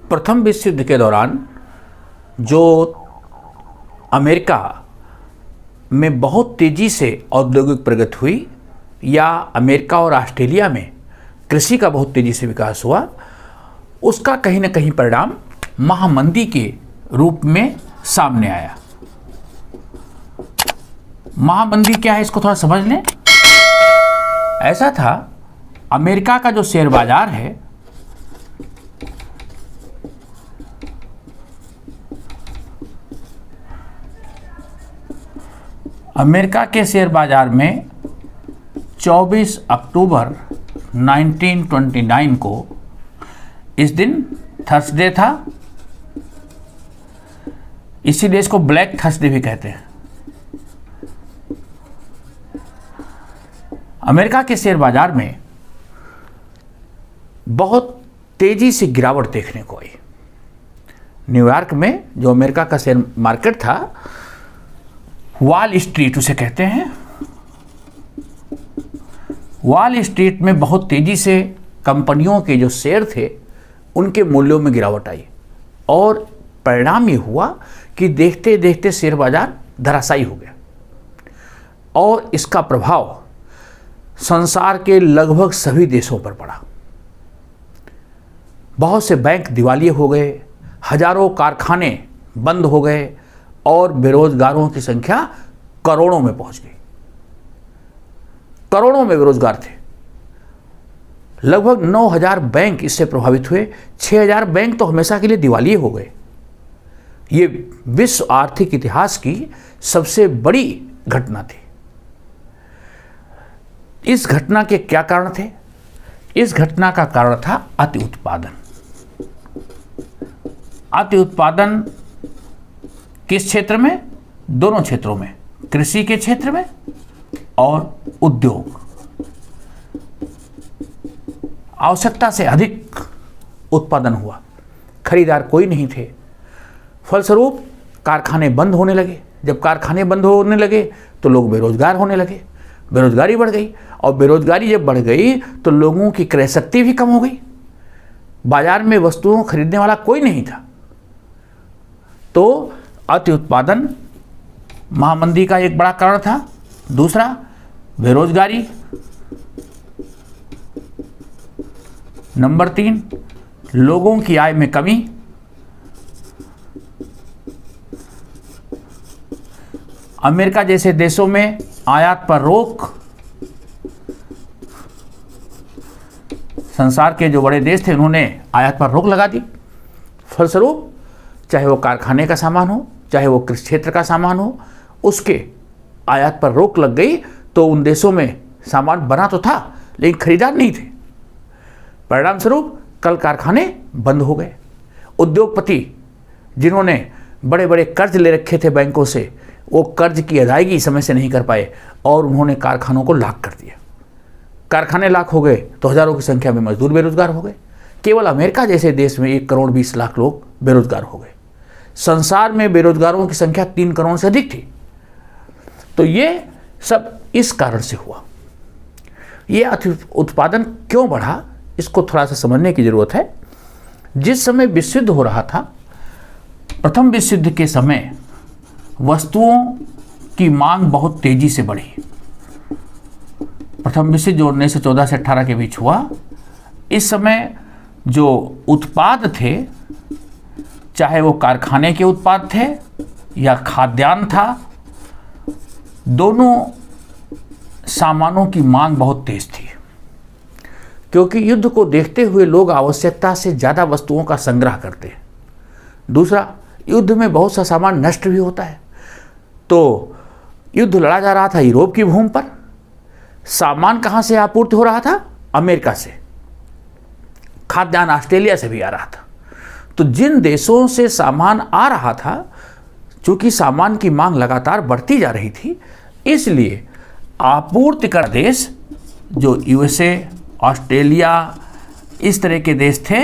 प्रथम विश्व युद्ध के दौरान जो अमेरिका में बहुत तेजी से औद्योगिक प्रगति हुई या अमेरिका और ऑस्ट्रेलिया में कृषि का बहुत तेजी से विकास हुआ, उसका कहीं ना कहीं परिणाम महामंदी के रूप में सामने आया। महामंदी क्या है, इसको थोड़ा समझ लें। ऐसा था, अमेरिका का जो शेयर बाजार है अमेरिका के शेयर बाजार में 24 अक्टूबर 1929 को, इस दिन थर्सडे था, इसीलिए इसको ब्लैक थर्सडे भी कहते हैं। अमेरिका के शेयर बाजार में बहुत तेजी से गिरावट देखने को आई। न्यूयॉर्क में जो अमेरिका का शेयर मार्केट था, वॉल स्ट्रीट उसे कहते हैं, वॉल स्ट्रीट में बहुत तेजी से कंपनियों के जो शेयर थे उनके मूल्यों में गिरावट आई और परिणाम ये हुआ कि देखते देखते शेयर बाजार धराशायी हो गया और इसका प्रभाव संसार के लगभग सभी देशों पर पड़ा। बहुत से बैंक दिवालिये हो गए, हजारों कारखाने बंद हो गए और बेरोजगारों की संख्या करोड़ों में पहुंच गई। करोड़ों में बेरोजगार थे। लगभग 9,000 बैंक इससे प्रभावित हुए। 6,000 बैंक तो हमेशा के लिए दिवालिये हो गए। ये विश्व आर्थिक इतिहास की सबसे बड़ी घटना थी। इस घटना के क्या कारण थे? इस घटना का कारण था अति उत्पादन। अति उत्पादन किस क्षेत्र में? दोनों क्षेत्रों में, कृषि के क्षेत्र में और उद्योग। आवश्यकता से अधिक उत्पादन हुआ, खरीदार कोई नहीं थे। फलस्वरूप कारखाने बंद होने लगे। जब कारखाने बंद होने लगे तो लोग बेरोजगार होने लगे, बेरोजगारी बढ़ गई और बेरोजगारी जब बढ़ गई तो लोगों की क्रय शक्ति भी कम हो गई। बाजार में वस्तुओं को खरीदने वाला कोई नहीं था। तो अति उत्पादन महामंदी का एक बड़ा कारण था। दूसरा, बेरोजगारी। नंबर 3, लोगों की आय में कमी। अमेरिका जैसे देशों में आयात पर रोक। संसार के जो बड़े देश थे उन्होंने आयात पर रोक लगा दी। फलस्वरूप चाहे वो कारखाने का सामान हो, चाहे वो कृषि क्षेत्र का सामान हो, उसके आयात पर रोक लग गई तो उन देशों में सामान बना तो था लेकिन खरीदार नहीं थे। परिणाम स्वरूप कल कारखाने बंद हो गए। उद्योगपति जिन्होंने बड़े बड़े कर्ज ले रखे थे बैंकों से, वो कर्ज की अदायगी समय से नहीं कर पाए और उन्होंने कारखानों को लाक कर दिया। कारखाने लाक हो गए तो हजारों की संख्या में मजदूर बेरोजगार हो गए। केवल अमेरिका जैसे देश में 1 करोड़ 20 लाख लोग बेरोजगार हो गए। संसार में बेरोजगारों की संख्या 3 करोड़ से अधिक थी। तो ये सब इस कारण से हुआ। ये अति उत्पादन क्यों बढ़ा, इसको थोड़ा सा समझने की जरूरत है। जिस समय विश्व युद्ध हो रहा था, प्रथम विश्व युद्ध के समय वस्तुओं की मांग बहुत तेजी से बढ़ी। प्रथम विश्व जो 1914 से 18 के बीच हुआ, इस समय जो उत्पाद थे, चाहे वो कारखाने के उत्पाद थे या खाद्यान्न था, दोनों सामानों की मांग बहुत तेज थी। क्योंकि युद्ध को देखते हुए लोग आवश्यकता से ज़्यादा वस्तुओं का संग्रह करते हैं। दूसरा, युद्ध में बहुत सा सामान नष्ट भी होता है। तो युद्ध लड़ा जा रहा था यूरोप की भूमि पर। सामान कहाँ से आपूर्ति हो रहा था? अमेरिका से। खाद्यान्न ऑस्ट्रेलिया से भी आ रहा था। तो जिन देशों से सामान आ रहा था, चूंकि सामान की मांग लगातार बढ़ती जा रही थी, इसलिए आपूर्तिकर्ता देश जो यूएसए, ऑस्ट्रेलिया, इस तरह के देश थे,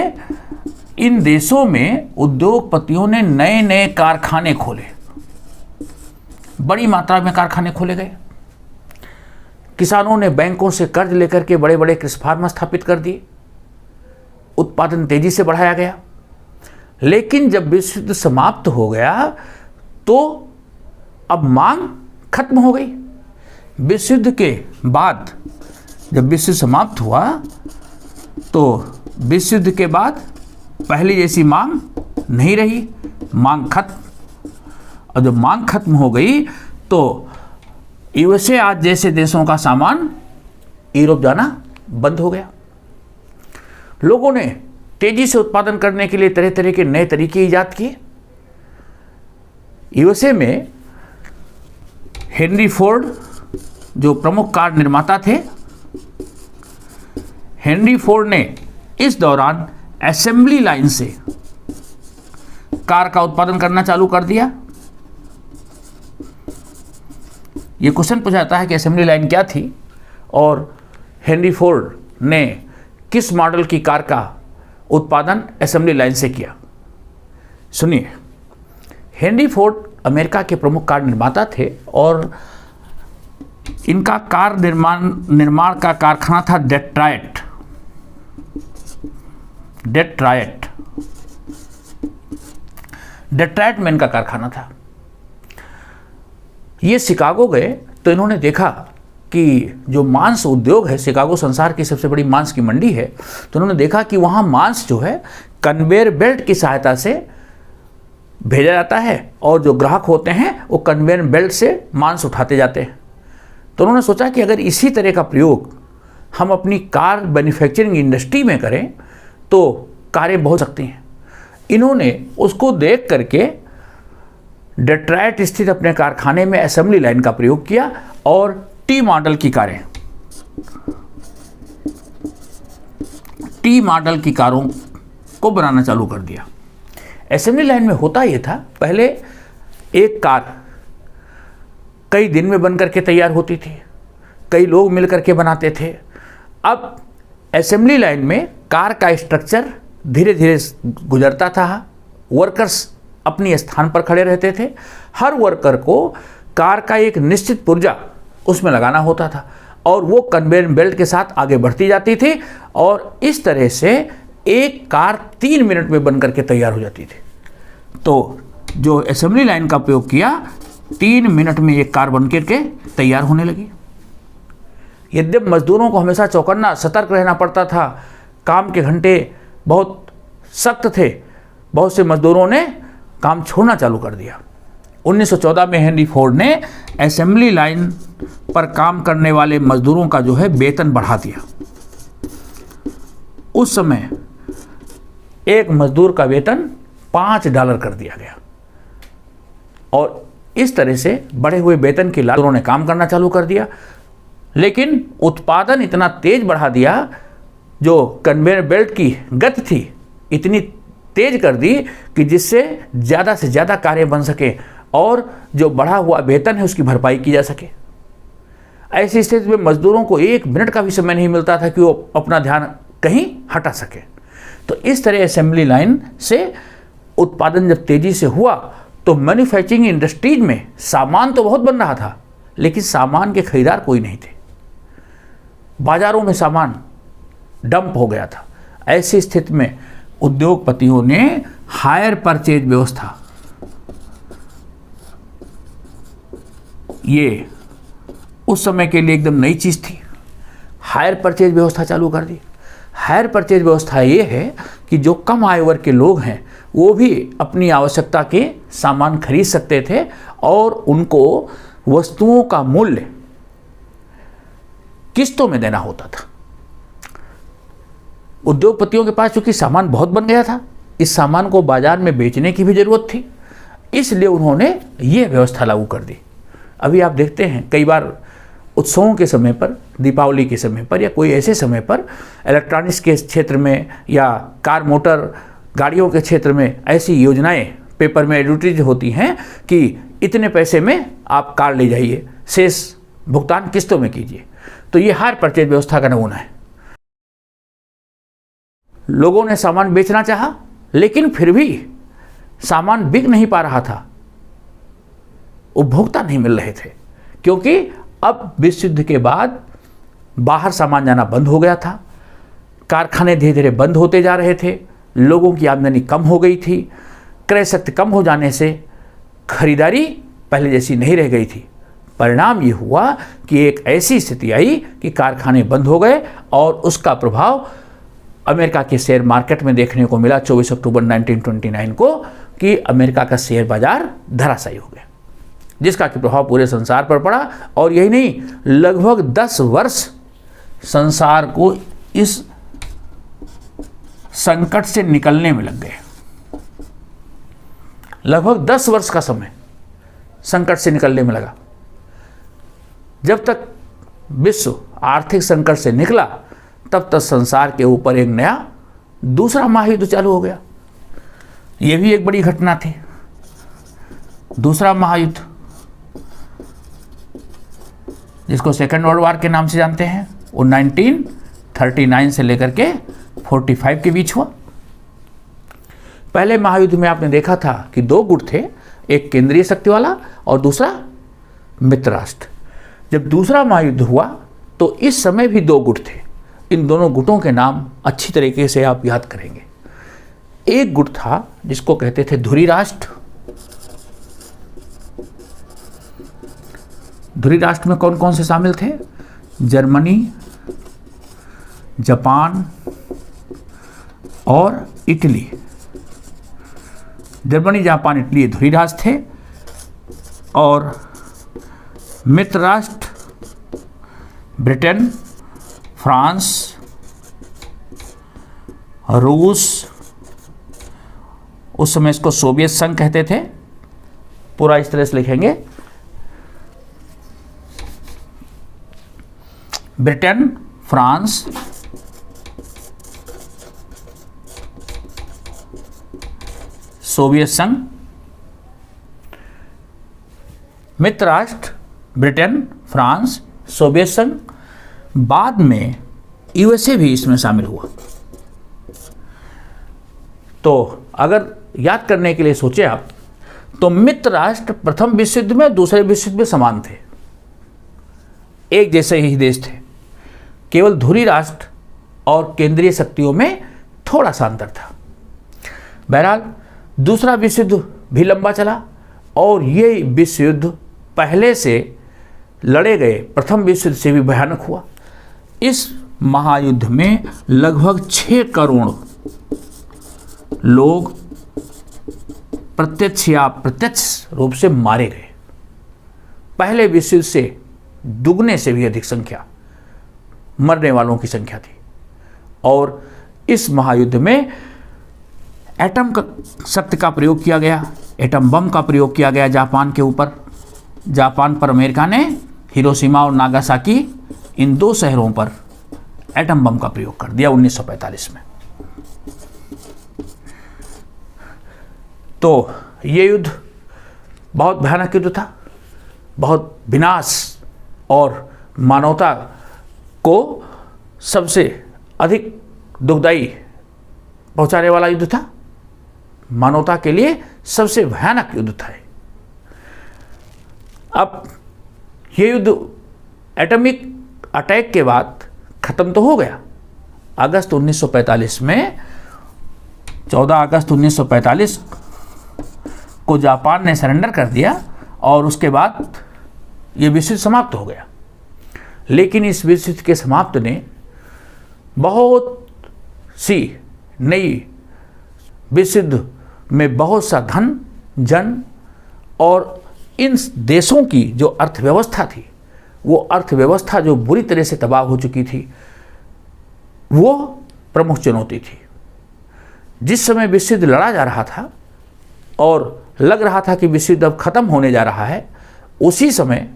इन देशों में उद्योगपतियों ने नए नए कारखाने खोले। बड़ी मात्रा में कारखाने खोले गए। किसानों ने बैंकों से कर्ज लेकर के बड़े बड़े कृषि फार्म स्थापित कर दिए, उत्पादन तेजी से बढ़ाया गया। लेकिन जब विश्व युद्ध समाप्त हो गया तो अब मांग खत्म हो गई। विश्व युद्ध के बाद जब विश्व समाप्त हुआ तो विश्व युद्ध के बाद पहले जैसी मांग नहीं रही, मांग खत्म। और जब मांग खत्म हो गई तो यूएसए आज जैसे देशों का सामान यूरोप जाना बंद हो गया। लोगों ने तेजी से उत्पादन करने के लिए तरह तरह के नए तरीके ईजाद किए। यूएसए में हेनरी फोर्ड जो प्रमुख कार निर्माता थे, हेनरी फोर्ड ने इस दौरान असेंबली लाइन से कार का उत्पादन करना चालू कर दिया। ये क्वेश्चन पूछा जाता है कि असेंबली लाइन क्या थी और हेनरी फोर्ड ने किस मॉडल की कार का उत्पादन असेंबली लाइन से किया। सुनिए, हेनरी फोर्ड अमेरिका के प्रमुख कार निर्माता थे और इनका कार निर्माण का कारखाना था डेट्रायट में इनका कारखाना था। ये शिकागो गए तो इन्होंने देखा कि जो मांस उद्योग है, शिकागो संसार की सबसे बड़ी मांस की मंडी है, तो उन्होंने देखा कि वहाँ मांस जो है कन्वेयर बेल्ट की सहायता से भेजा जाता है और जो ग्राहक होते हैं वो कन्वेयर बेल्ट से मांस उठाते जाते हैं। तो उन्होंने सोचा कि अगर इसी तरह का प्रयोग हम अपनी कार मैन्युफैक्चरिंग इंडस्ट्री में करें तो कारें बहुत सकती हैं। इन्होंने उसको देख करके डेट्रायट स्थित अपने कारखाने में असेंबली लाइन का प्रयोग किया और टी मॉडल की कारों को बनाना चालू कर दिया। असेंबली लाइन में होता ये था, पहले एक कार कई दिन में बन करके तैयार होती थी, कई लोग मिल करके बनाते थे। अब असेंबली लाइन में कार का स्ट्रक्चर धीरे धीरे गुजरता था, वर्कर्स अपनी स्थान पर खड़े रहते थे, हर वर्कर को कार का एक निश्चित पुर्जा उसमें लगाना होता था और वो कन्वेयर बेल्ट के साथ आगे बढ़ती जाती थी और इस तरह से एक कार 3 मिनट में बन करके तैयार हो जाती थी। तो जो असेंबली लाइन का प्रयोग किया, 3 मिनट में एक कार बन करके तैयार होने लगी। यद्यपि मजदूरों को हमेशा चौकन्ना सतर्क रहना पड़ता था, काम के घंटे बहुत सख्त थे, बहुत से मजदूरों ने काम छोड़ना चालू कर दिया। 1914 में हेनरी फोर्ड ने असेंबली लाइन पर काम करने वाले मजदूरों का जो है वेतन बढ़ा दिया। उस समय एक मजदूर का वेतन $5 कर दिया गया और इस तरह से बढ़े हुए वेतन के लाभ उन्होंने काम करना चालू कर दिया। लेकिन उत्पादन इतना तेज बढ़ा दिया, जो कन्वेयर बेल्ट की गति थी इतनी तेज कर दी कि जिससे ज़्यादा से ज़्यादा कार्य बन सके और जो बढ़ा हुआ वेतन है उसकी भरपाई की जा सके। ऐसी स्थिति में मजदूरों को 1 मिनट का भी समय नहीं मिलता था कि वो अपना ध्यान कहीं हटा सके। तो इस तरह असेंबली लाइन से उत्पादन जब तेजी से हुआ तो मैन्युफैक्चरिंग इंडस्ट्रीज में सामान तो बहुत बन रहा था, लेकिन सामान के खरीदार कोई नहीं थे। बाजारों में सामान डंप हो गया था। ऐसी स्थिति में उद्योगपतियों ने हायर परचेज व्यवस्था, ये उस समय के लिए एकदम नई चीज़ थी, हायर परचेज व्यवस्था चालू कर दी। हायर परचेज व्यवस्था ये है कि जो कम आय वर्ग के लोग हैं वो भी अपनी आवश्यकता के सामान खरीद सकते थे और उनको वस्तुओं का मूल्य किस्तों में देना होता था। उद्योगपतियों के पास चूंकि सामान बहुत बन गया था, इस सामान को बाजार में बेचने की भी जरूरत थी, इसलिए उन्होंने ये व्यवस्था लागू कर दी। अभी आप देखते हैं कई बार उत्सवों के समय पर, दीपावली के समय पर या कोई ऐसे समय पर इलेक्ट्रॉनिक्स के क्षेत्र में या कार मोटर गाड़ियों के क्षेत्र में ऐसी योजनाएं पेपर में एडवर्टाइज होती हैं कि इतने पैसे में आप कार ले जाइए, शेष भुगतान किस्तों में कीजिए। तो ये हायर परचेज व्यवस्था का नमूना है। लोगों ने सामान बेचना चाहा, लेकिन फिर भी सामान बिक नहीं पा रहा था, उपभोक्ता नहीं मिल रहे थे, क्योंकि अब विश्व युद्ध के बाद बाहर सामान जाना बंद हो गया था, कारखाने धीरे धीरे बंद होते जा रहे थे, लोगों की आमदनी कम हो गई थी, क्रय शक्ति कम हो जाने से खरीदारी पहले जैसी नहीं रह गई थी। परिणाम ये हुआ कि एक ऐसी स्थिति आई कि कारखाने बंद हो गए और उसका प्रभाव अमेरिका के शेयर मार्केट में देखने को मिला 24 अक्टूबर 1929 को, कि अमेरिका का शेयर बाजार धराशायी हो गया, जिसका कि प्रभाव पूरे संसार पर पड़ा। और यही नहीं, लगभग 10 वर्ष संसार को इस संकट से निकलने में लग गए। लगभग 10 वर्ष का समय संकट से निकलने में लगा। जब तक विश्व आर्थिक संकट से निकला, तब तक संसार के ऊपर एक नया दूसरा महायुद्ध चालू हो गया। यह भी एक बड़ी घटना थी। दूसरा महायुद्ध, जिसको सेकेंड वर्ल्ड वॉर के नाम से जानते हैं, वो 1939 से लेकर के 45 के बीच हुआ। पहले महायुद्ध में आपने देखा था कि 2 गुट थे, एक केंद्रीय शक्ति वाला और दूसरा मित्र राष्ट्र। जब दूसरा महायुद्ध हुआ तो इस समय भी 2 गुट थे। इन दोनों गुटों के नाम अच्छी तरीके से आप याद करेंगे। एक गुट था जिसको कहते थे धुरी राष्ट्र। धुरी राष्ट्र में कौन कौन से शामिल थे? जर्मनी, जापान और इटली। जर्मनी, जापान, इटली धुरी राष्ट्र थे। और मित्र राष्ट्र ब्रिटेन, फ्रांस, रूस, उस समय इसको सोवियत संघ कहते थे, पूरा इस तरह से लिखेंगे, ब्रिटेन, फ्रांस, सोवियत संघ, मित्र राष्ट्र ब्रिटेन, फ्रांस, सोवियत संघ। बाद में यूएसए भी इसमें शामिल हुआ। तो अगर याद करने के लिए सोचे आप, तो मित्र राष्ट्र प्रथम विश्व युद्ध में, दूसरे विश्व युद्ध में समान थे, एक जैसे ही देश थे। केवल धुरी राष्ट्र और केंद्रीय शक्तियों में थोड़ा सा अंतर था। बहरहाल दूसरा विश्व युद्ध भी लंबा चला और ये विश्व युद्ध पहले से लड़े गए प्रथम विश्व युद्ध से भी भयानक हुआ। इस महायुद्ध में लगभग 6 करोड़ लोग प्रत्यक्ष या अप्रत्यक्ष रूप से मारे गए। पहले विश्व युद्ध से दुगने से भी अधिक संख्या मरने वालों की संख्या थी। और इस महायुद्ध में एटम शक्ति का प्रयोग किया गया, एटम बम का प्रयोग किया गया जापान के ऊपर। जापान पर अमेरिका ने हिरोशिमा और नागासाकी, इन 2 शहरों पर एटम बम का प्रयोग कर दिया 1945 में। तो ये युद्ध बहुत भयानक युद्ध था, बहुत विनाश और मानवता को सबसे अधिक दुखदाई पहुंचाने वाला युद्ध था। मानवता के लिए सबसे भयानक युद्ध था। अब ये युद्ध एटॉमिक अटैक के बाद खत्म तो हो गया। अगस्त 1945 में, 14 अगस्त 1945 को जापान ने सरेंडर कर दिया और उसके बाद ये विश्व युद्ध समाप्त हो गया। लेकिन इस विश्व युद्ध के समाप्त ने बहुत सी नई विश्व युद्ध में बहुत सा धन, जन और इन देशों की जो अर्थव्यवस्था थी, वो अर्थव्यवस्था जो बुरी तरह से तबाह हो चुकी थी, वो प्रमुख चुनौती थी। जिस समय विश्व युद्ध लड़ा जा रहा था और लग रहा था कि विश्व युद्ध अब खत्म होने जा रहा है, उसी समय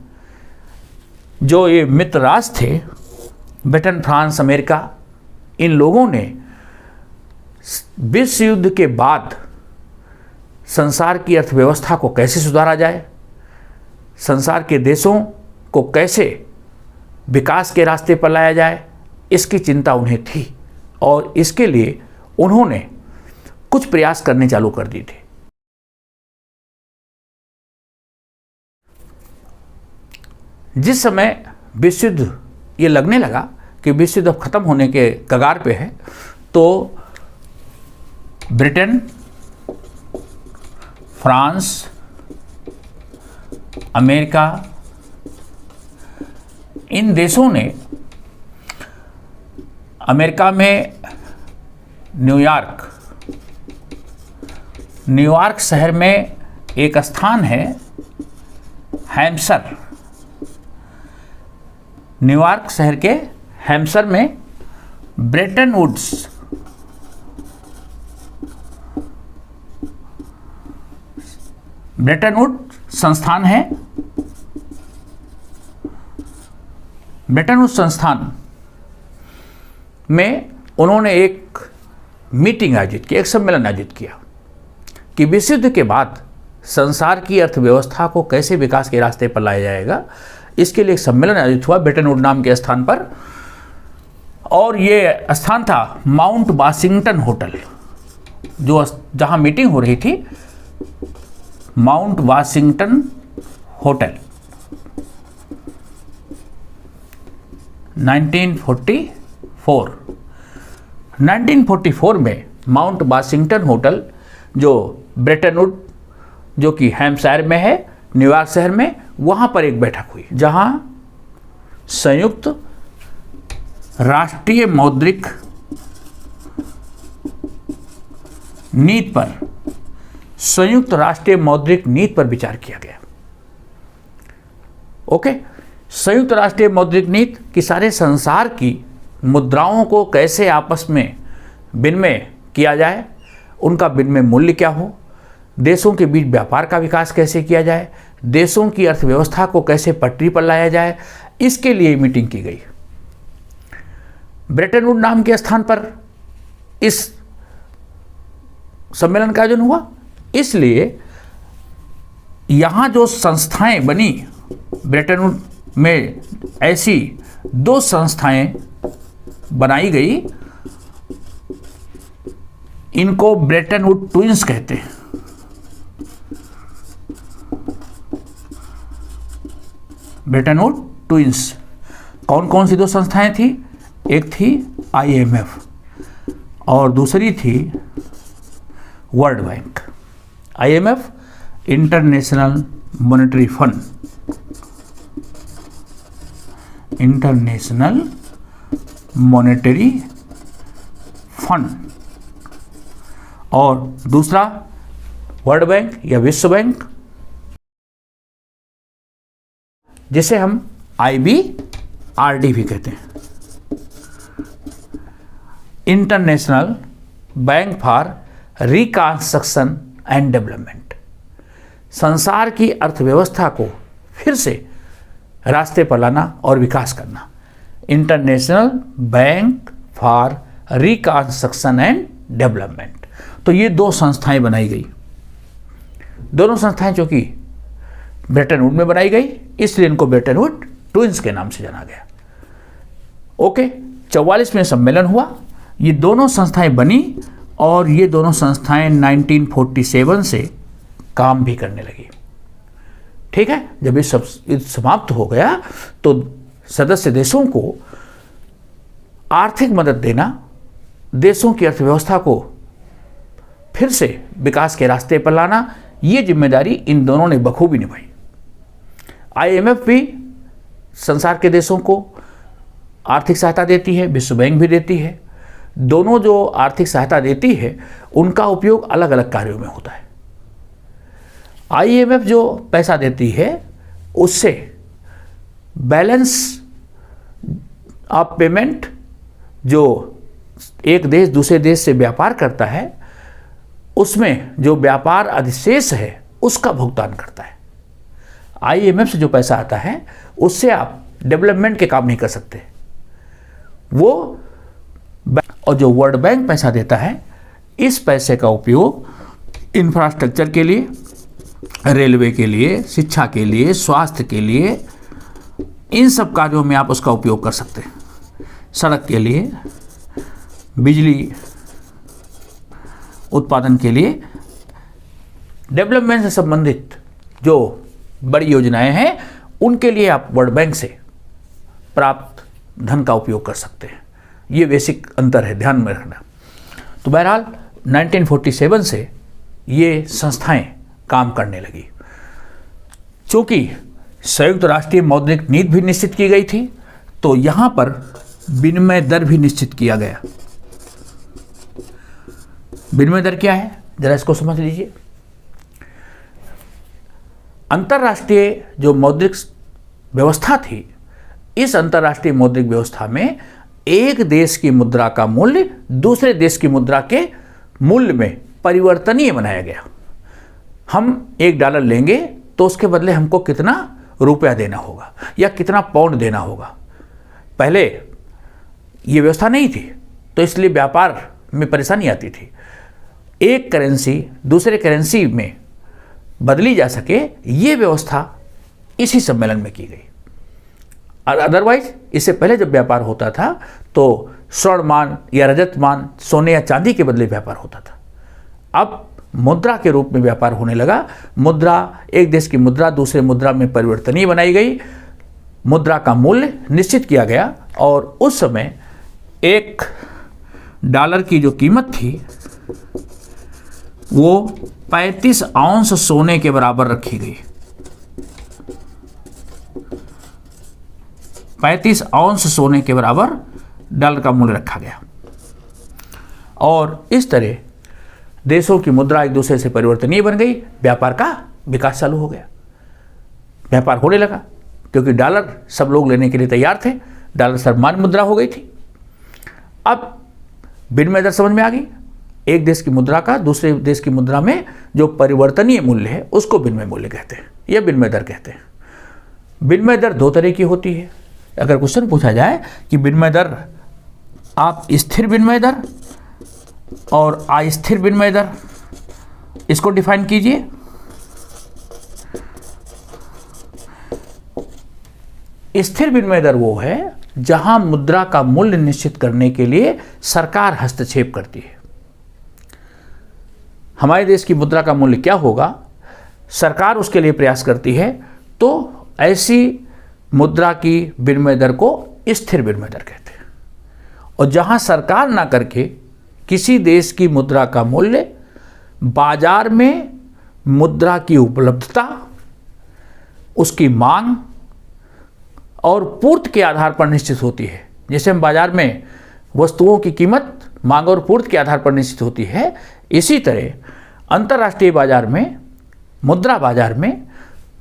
जो ये मित्र राष्ट्र थे, ब्रिटेन, फ्रांस, अमेरिका, इन लोगों ने विश्व युद्ध के बाद संसार की अर्थव्यवस्था को कैसे सुधारा जाए, संसार के देशों को कैसे विकास के रास्ते पर लाया जाए, इसकी चिंता उन्हें थी। और इसके लिए उन्होंने कुछ प्रयास करने चालू कर दिए थे। जिस समय विश्व युद्ध ये लगने लगा कि विश्व युद्ध अब खत्म होने के कगार पे है, तो ब्रिटेन, फ्रांस, अमेरिका, इन देशों ने, अमेरिका में न्यूयॉर्क शहर में एक स्थान है हैम्पशर, न्यूयॉर्क शहर के हैम्पशर में ब्रेटन वुड्स संस्थान है। ब्रेटन वुड्स संस्थान में उन्होंने एक मीटिंग आयोजित की, एक सम्मेलन आयोजित किया कि विश्व युद्ध के बाद संसार की अर्थव्यवस्था को कैसे विकास के रास्ते पर लाया जाएगा। इसके लिए एक सम्मेलन आयोजित हुआ ब्रेटन वुड नाम के स्थान पर, और ये स्थान था माउंट वाशिंगटन होटल, जो जहां मीटिंग हो रही थी, माउंट वाशिंगटन होटल। 1944 में माउंट वाशिंगटन होटल, जो ब्रेटन वुड, जो कि हैम्पशायर में है, न्यूयॉर्क शहर में, वहां पर एक बैठक हुई जहां संयुक्त राष्ट्रीय मौद्रिक नीति पर विचार किया गया। ओके, संयुक्त राष्ट्रीय मौद्रिक नीति कि सारे संसार की मुद्राओं को कैसे आपस में विनिमय किया जाए, उनका विनिमय मूल्य क्या हो, देशों के बीच व्यापार का विकास कैसे किया जाए, देशों की अर्थव्यवस्था को कैसे पटरी पर लाया जाए, इसके लिए मीटिंग की गई। ब्रेटन वुड नाम के स्थान पर इस सम्मेलन का आयोजन हुआ। इसलिए यहां जो संस्थाएं बनी, ब्रेटन वुड में ऐसी 2 संस्थाएं बनाई गई, इनको ब्रेटन वुड ट्विंस कहते हैं। ब्रेटन वुड ट्विंस कौन कौन सी 2 संस्थाएं थी? एक थी IMF और दूसरी थी world bank. IMF international monetary fund, international monetary fund, और दूसरा वर्ल्ड बैंक या विश्व बैंक, जिसे हम IBRD भी कहते हैं, international bank for reconstruction and development. संसार की अर्थव्यवस्था को फिर से रास्ते पर लाना और विकास करना, international bank for reconstruction and development. तो ये 2 संस्थाएं बनाई गई। दोनों संस्थाएं जो कि ब्रेटन वुड में बनाई गई, इसलिए इनको ब्रेटन वुड ट्विंस के नाम से जाना गया। ओके, 44 में सम्मेलन हुआ, ये दोनों संस्थाएं बनी और ये दोनों संस्थाएं 1947 से काम भी करने लगी। ठीक है, जब ये सब समाप्त हो गया तो सदस्य देशों को आर्थिक मदद देना, देशों की अर्थव्यवस्था को फिर से विकास के रास्ते पर लाना, ये जिम्मेदारी इन दोनों ने बखूबी निभाई। IMF भी संसार के देशों को आर्थिक सहायता देती है, विश्व बैंक भी देती है। दोनों जो आर्थिक सहायता देती है उनका उपयोग अलग अलग कार्यों में होता है। IMF जो पैसा देती है उससे बैलेंस ऑफ पेमेंट, जो एक देश दूसरे देश से व्यापार करता है, उसमें जो व्यापार अधिशेष है उसका भुगतान करता है। IMF से जो पैसा आता है उससे आप डेवलपमेंट के काम नहीं कर सकते वो। और जो वर्ल्ड बैंक पैसा देता है, इस पैसे का उपयोग इंफ्रास्ट्रक्चर के लिए, रेलवे के लिए, शिक्षा के लिए, स्वास्थ्य के लिए, इन सब कार्यों में आप उसका उपयोग कर सकते हैं। सड़क के लिए, बिजली उत्पादन के लिए, डेवलपमेंट से संबंधित जो बड़ी योजनाएं हैं उनके लिए आप वर्ल्ड बैंक से प्राप्त धन का उपयोग कर सकते हैं। ये बेसिक अंतर है, ध्यान में रखना। तो बहरहाल 1947 से ये संस्थाएं काम करने लगी। चूंकि संयुक्त राष्ट्रीय मौद्रिक नीति भी निश्चित की गई थी, तो यहां पर विनिमय दर भी निश्चित किया गया। विनिमय दर क्या है, जरा इसको समझ लीजिए। अंतर्राष्ट्रीय जो मौद्रिक व्यवस्था थी, इस अंतर्राष्ट्रीय मौद्रिक व्यवस्था में एक देश की मुद्रा का मूल्य दूसरे देश की मुद्रा के मूल्य में परिवर्तनीय बनाया गया। हम $1 लेंगे तो उसके बदले हमको कितना रुपया देना होगा या कितना पाउंड देना होगा। पहले ये व्यवस्था नहीं थी, तो इसलिए व्यापार में परेशानी आती थी। एक करेंसी दूसरे करेंसी में बदली जा सके, ये व्यवस्था इसी सम्मेलन में की गई। अदरवाइज इससे पहले जब व्यापार होता था तो स्वर्णमान या रजतमान, सोने या चांदी के बदले व्यापार होता था। अब मुद्रा के रूप में व्यापार होने लगा। मुद्रा, एक देश की मुद्रा दूसरे मुद्रा में परिवर्तनीय बनाई गई, मुद्रा का मूल्य निश्चित किया गया और उस समय $1 की जो कीमत थी वो 35 औंस सोने के बराबर रखी गई। 35 औंस सोने के बराबर $1 का मूल्य रखा गया और इस तरह देशों की मुद्रा एक दूसरे से परिवर्तनीय बन गई। व्यापार का विकास चालू हो गया, व्यापार होने लगा, क्योंकि डॉलर सब लोग लेने के लिए तैयार थे। डॉलर सर्वमान्य मुद्रा हो गई थी। अब विनिमय दर समझ में आ गई। एक देश की मुद्रा का दूसरे देश की मुद्रा में जो परिवर्तनीय मूल्य है उसको विनिमय मूल्य कहते हैं या विनिमय दर कहते हैं। विनिमय दर दो तरह की होती है। अगर क्वेश्चन पूछा जाए कि विनिमय दर, आप स्थिर विनिमय दर और अस्थिर विनिमय दर, इसको डिफाइन कीजिए। स्थिर विनिमय दर वो है जहां मुद्रा का मूल्य निश्चित करने के लिए सरकार हस्तक्षेप करती है। हमारे देश की मुद्रा का मूल्य क्या होगा, सरकार उसके लिए प्रयास करती है, तो ऐसी मुद्रा की विनिमय दर को स्थिर विनिमय दर कहते हैं। और जहां सरकार ना करके किसी देश की मुद्रा का मूल्य बाजार में मुद्रा की उपलब्धता, उसकी मांग और पूर्ति के आधार पर निश्चित होती है। जैसे हम बाजार में वस्तुओं की कीमत मांग और पूर्ति के आधार पर निश्चित होती है, इसी तरह अंतर्राष्ट्रीय बाजार में, मुद्रा बाजार में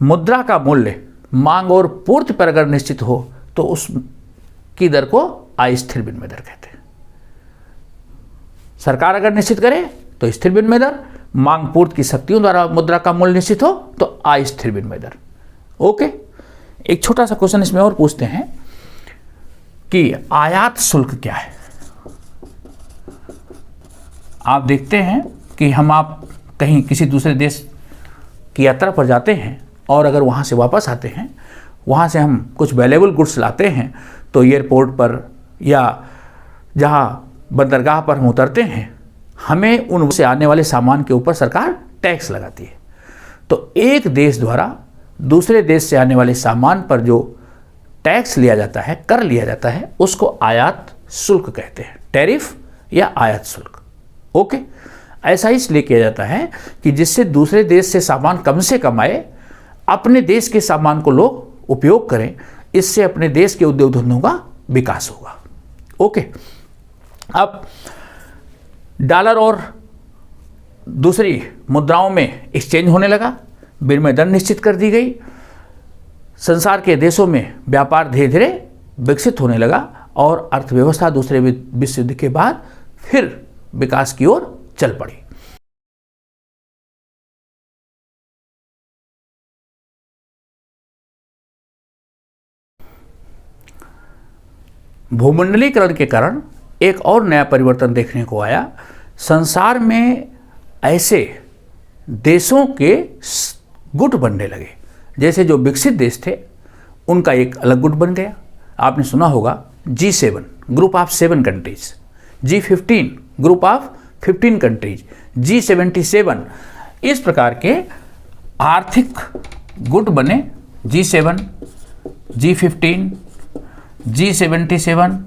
मुद्रा का मूल्य मांग और पूर्ति पर अगर निश्चित हो तो उसकी दर को अस्थिर विनिमय दर कहते हैं। सरकार अगर निश्चित करे तो स्थिर विनिमय दर, मांग पूर्ति की शक्तियों द्वारा मुद्रा का मूल्य निश्चित हो तो अस्थिर विनिमय दर। ओके, एक छोटा सा क्वेश्चन इसमें और पूछते हैं कि आयात शुल्क क्या है। आप देखते हैं कि आप कहीं किसी दूसरे देश की यात्रा पर जाते हैं और अगर वहाँ से वापस आते हैं, वहाँ से हम कुछ वैल्यूएबल गुड्स लाते हैं, तो एयरपोर्ट पर या जहाँ बंदरगाह पर हम उतरते हैं, हमें उनसे आने वाले सामान के ऊपर सरकार टैक्स लगाती है। तो एक देश द्वारा दूसरे देश से आने वाले सामान पर जो टैक्स लिया जाता है, कर लिया जाता है, उसको आयात शुल्क कहते हैं, टैरिफ या आयात शुल्क। ओके, ऐसा इसलिए किया जाता है कि जिससे दूसरे देश से सामान कम से कम आए, अपने देश के सामान को लोग उपयोग करें, इससे अपने देश के उद्योग धंधों का विकास होगा। ओके, अब डॉलर और दूसरी मुद्राओं में एक्सचेंज होने लगा, विनिमय दर निश्चित कर दी गई, संसार के देशों में व्यापार धीरे धीरे विकसित होने लगा और अर्थव्यवस्था दूसरे विश्व युद्ध के बाद फिर विकास की ओर चल पड़ी। भूमंडलीकरण के कारण एक और नया परिवर्तन देखने को आया। संसार में ऐसे देशों के गुट बनने लगे। जैसे जो विकसित देश थे उनका एक अलग गुट बन गया। आपने सुना होगा G7, group of 7 countries, G15, group of 15 countries, G77, इस प्रकार के आर्थिक गुट बने। G7, G15, G77,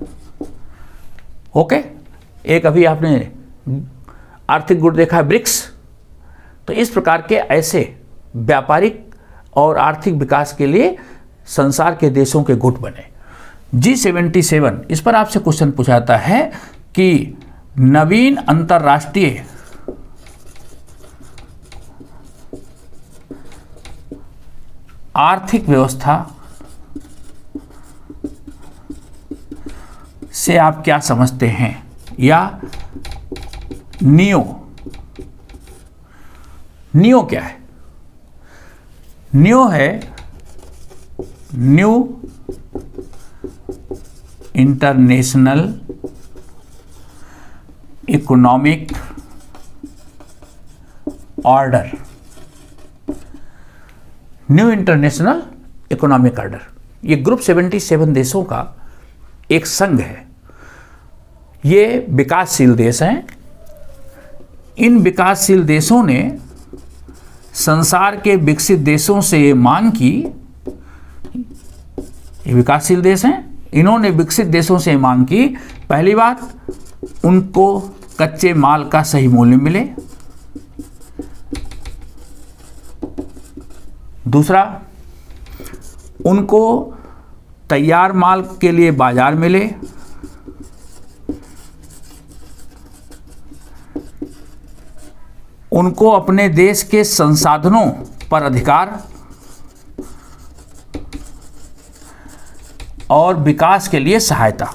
okay. एक अभी आपने आर्थिक गुट देखा है, ब्रिक्स। तो इस प्रकार के ऐसे व्यापारिक और आर्थिक विकास के लिए संसार के देशों के गुट बने। G77, इस पर आपसे क्वेश्चन पूछा जाता है कि नवीन अंतरराष्ट्रीय आर्थिक व्यवस्था से आप क्या समझते हैं, या नियो क्या है? नियो है new international economic order. New international economic order, ये ग्रुप 77 देशों का एक संघ है। ये विकासशील देश हैं। इन विकासशील देशों ने संसार के विकसित देशों से ये मांग की, ये विकासशील देश हैं, इन्होंने विकसित देशों से मांग की, पहली बात उनको कच्चे माल का सही मूल्य मिले, दूसरा उनको तैयार माल के लिए बाजार मिले, उनको अपने देश के संसाधनों पर अधिकार और विकास के लिए सहायता।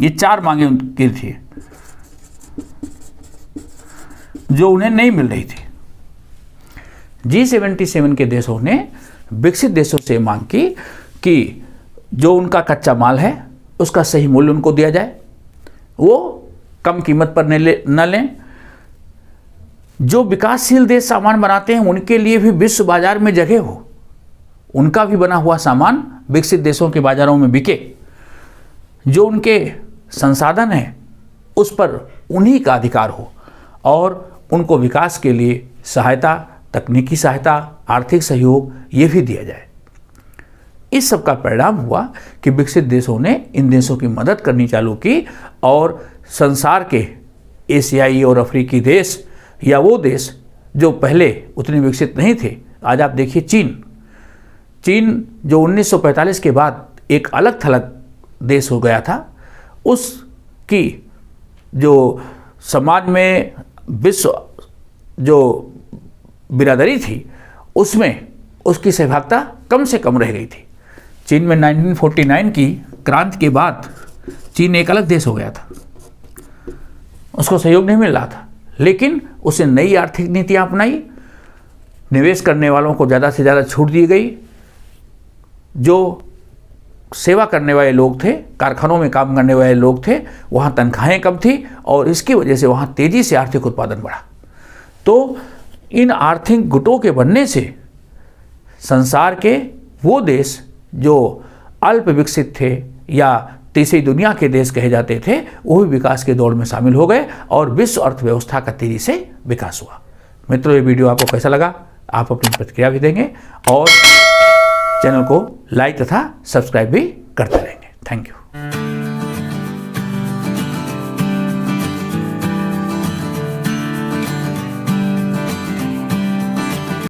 ये चार मांगे उनकी थी जो उन्हें नहीं मिल रही थी। G77 के देशों ने विकसित देशों से मांग की कि जो उनका कच्चा माल है उसका सही मूल्य उनको दिया जाए, वो कम कीमत पर न लें। जो विकासशील देश सामान बनाते हैं उनके लिए भी विश्व बाजार में जगह हो, उनका भी बना हुआ सामान विकसित देशों के बाजारों में बिके। जो उनके संसाधन हैं उस पर उन्हीं का अधिकार हो और उनको विकास के लिए सहायता, तकनीकी सहायता, आर्थिक सहयोग ये भी दिया जाए। इस सब का परिणाम हुआ कि विकसित देशों ने इन देशों की मदद करनी चालू की और संसार के एशियाई और अफ्रीकी देश या वो देश जो पहले उतने विकसित नहीं थे, आज आप देखिए चीन जो 1945 के बाद एक अलग थलग देश हो गया था, उसकी जो समाज में विश्व जो बिरादरी थी उसमें उसकी सहभागिता कम से कम रह गई थी। चीन में 1949 की क्रांति के बाद चीन एक अलग देश हो गया था, उसको सहयोग नहीं मिल रहा था, लेकिन उसे नई आर्थिक नीतियां अपनाई, निवेश करने वालों को ज़्यादा से ज़्यादा छूट दी गई, जो सेवा करने वाले लोग थे, कारखानों में काम करने वाले लोग थे, वहाँ तनख्वाहें कम थी और इसकी वजह से वहाँ तेज़ी से आर्थिक उत्पादन बढ़ा। तो इन आर्थिक गुटों के बनने से संसार के वो देश जो अल्प विकसित थे या तीसरी दुनिया के देश कहे जाते थे, वो भी विकास के दौड़ में शामिल हो गए और विश्व अर्थव्यवस्था का तेजी से विकास हुआ। मित्रों, ये वीडियो आपको कैसा लगा? आप अपनी प्रतिक्रिया भी देंगे और चैनल को लाइक तथा सब्सक्राइब भी करते रहेंगे। Thank you.